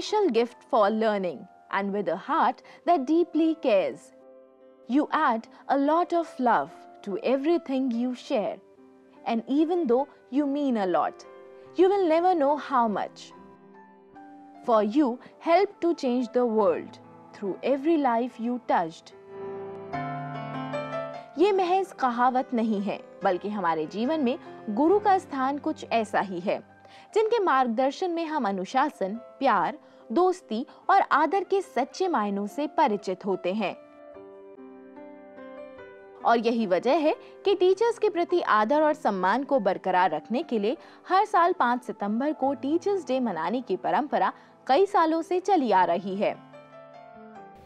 special gift for learning and with a heart that deeply cares. You add a lot of love to everything you share. And even though you mean a lot, you will never know how much. For you help to change the world through every life you touched. ये महज कहावत नहीं है, बल्कि हमारे जीवन में गुरु का स्थान कुछ ऐसा ही है, जिनके मार्गदर्शन में हम अनुशासन, प्यार, दोस्ती और आदर के सच्चे मायनों से परिचित होते हैं। और यही वजह है कि टीचर्स के प्रति आदर और सम्मान को बरकरार रखने के लिए हर साल 5 सितंबर को टीचर्स डे मनाने की परंपरा कई सालों से चली आ रही है।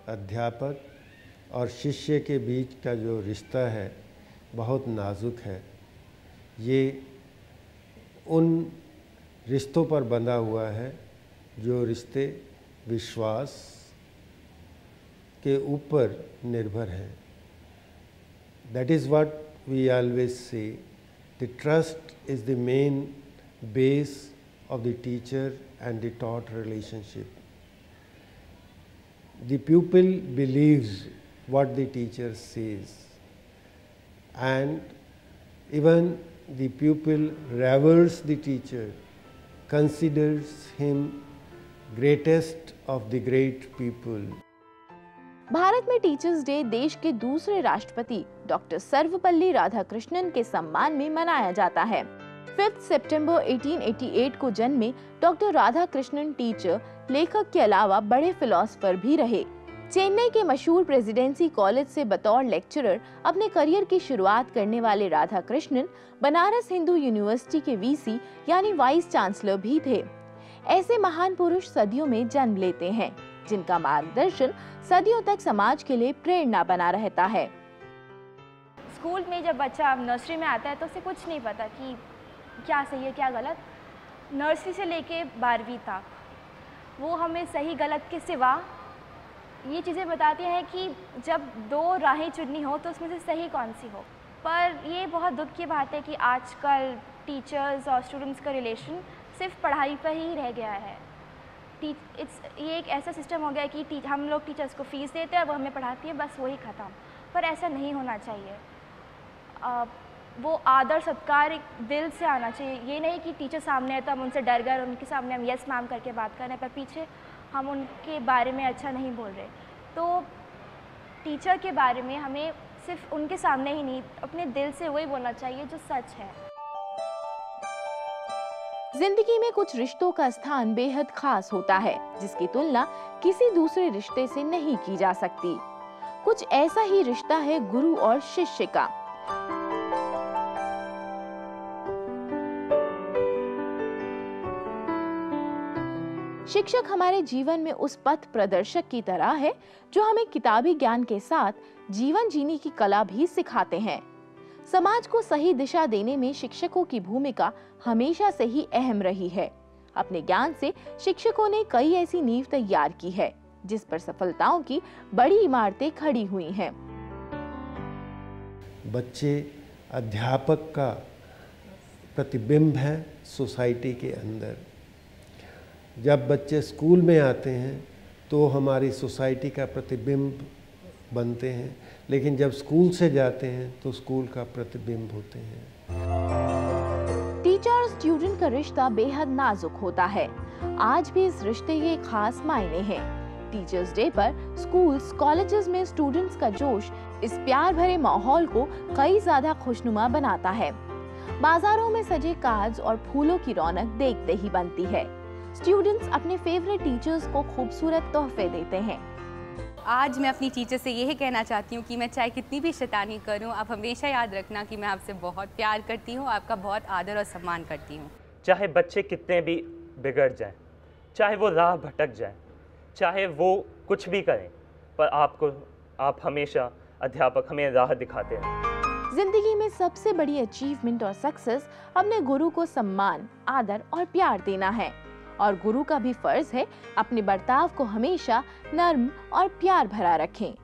अध्यापक और शिष्य के बीच का जो रिश्ता है बहुत नाजुक है। ये उन रिश्तों पर बंधा हुआ है जो रिश्ते विश्वास के ऊपर निर्भर हैं। That is what we always say. The trust is the main base of the teacher and the taught relationship. The pupil believes what the teacher says, and even the pupil reveres the teacher, considers him greatest of the great people. Bharat में teachers day देश के दूसरे राष्ट्रपति doctor Sarvepalli Radhakrishnan के सम्मान में मनाया जाता है। 5 सितंबर 1888 को जन्मे डॉक्टर राधाकृष्णन टीचर, लेखक के अलावा बड़े फिलोसोफर भी रहे। चेन्नई के मशहूर प्रेसिडेंसी कॉलेज से बतौर लेक्चरर अपने करियर की शुरुआत करने वाले राधाकृष्णन बनारस हिंदू यूनिवर्सिटी के वीसी यानी वाइस चांसलर भी थे। ऐसे महान पुरुष सदियों में जन्म लेते हैं, जिनका मार्गदर्शन सदियों तक समाज के लिए प्रेरणा बना रहता है। स्कूल में जब बच्चा नर्सरी में आता है तो उसे कुछ नहीं पता कि क्या सही है क्या गलत। नर्सरी से लेके 12वीं तक वो हमें सही गलत के सिवा ये चीज़ें बताती हैं कि जब 2 राहें चुननी हो तो उसमें से सही कौन सी हो। पर ये बहुत दुख की बात है कि आजकल टीचर्स और स्टूडेंट्स का रिलेशन सिर्फ पढ़ाई पर ही रह गया है। ये एक ऐसा सिस्टम हो गया है कि हम लोग टीचर्स को फीस देते हैं, वो हमें पढ़ाती है, बस वही ख़त्म। पर ऐसा नहीं होना चाहिए। वो आदर सत्कार एक दिल से आना चाहिए। ये नहीं कि टीचर सामने है तो हम उनसे डर गए, उनके सामने हम यस मैम करके बात कर रहे हैं, पर पीछे हम उनके बारे में अच्छा नहीं बोल रहे। तो टीचर के बारे में हमें सिर्फ उनके सामने ही नहीं, अपने दिल से वही बोलना चाहिए जो सच है। जिंदगी में कुछ रिश्तों का स्थान बेहद खास होता है, जिसकी तुलना किसी दूसरे रिश्ते से नहीं की जा सकती। कुछ ऐसा ही रिश्ता है गुरु और शिष्य का। शिक्षक हमारे जीवन में उस पथ प्रदर्शक की तरह है जो हमें किताबी ज्ञान के साथ जीवन जीने की कला भी सिखाते हैं। समाज को सही दिशा देने में शिक्षकों की भूमिका हमेशा से ही अहम रही है। अपने ज्ञान से शिक्षकों ने कई ऐसी नींव तैयार की है, जिस पर सफलताओं की बड़ी इमारतें खड़ी हुई हैं। बच्चे अध्यापक का प्रतिबिंब है सोसाइटी के अंदर। जब बच्चे स्कूल में आते हैं तो हमारी सोसाइटी का प्रतिबिंब बनते हैं, लेकिन जब स्कूल से जाते हैं तो स्कूल का प्रतिबिंब होते हैं। टीचर और स्टूडेंट का रिश्ता बेहद नाजुक होता है। आज भी इस रिश्ते के खास मायने हैं। टीचर्स डे पर स्कूल्स, कॉलेजेस में स्टूडेंट्स का जोश इस प्यार भरे माहौल को कई ज्यादा खुशनुमा बनाता है। बाजारों में सजे कार्ड्स और फूलों की रौनक देखते ही बनती है। स्टूडेंट्स अपने फेवरेट टीचर्स को खूबसूरत तोहफे देते हैं। आज मैं अपनी टीचर से यही कहना चाहती हूँ कि मैं चाहे कितनी भी शैतानी करूँ, आप हमेशा याद रखना कि मैं आपसे बहुत प्यार करती हूँ, आपका बहुत आदर और सम्मान करती हूँ। चाहे बच्चे कितने भी बिगड़ जाएं, चाहे वो राह भटक जाएं, चाहे वो कुछ भी करें, पर आप हमेशा अध्यापक हमें राह दिखाते हैं। जिंदगी में सबसे बड़ी अचीवमेंट और सक्सेस अपने गुरु को सम्मान, आदर और प्यार देना है। और गुरु का भी फर्ज है अपने बर्ताव को हमेशा नर्म और प्यार भरा रखें।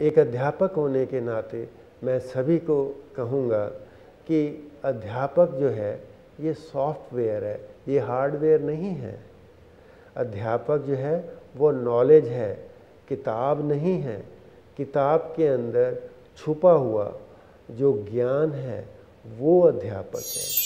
एक अध्यापक होने के नाते मैं सभी को कहूँगा कि अध्यापक जो है ये सॉफ्टवेयर है, ये हार्डवेयर नहीं है। अध्यापक जो है वो नॉलेज है, किताब नहीं है। किताब के अंदर छुपा हुआ जो ज्ञान है वो अध्यापक है।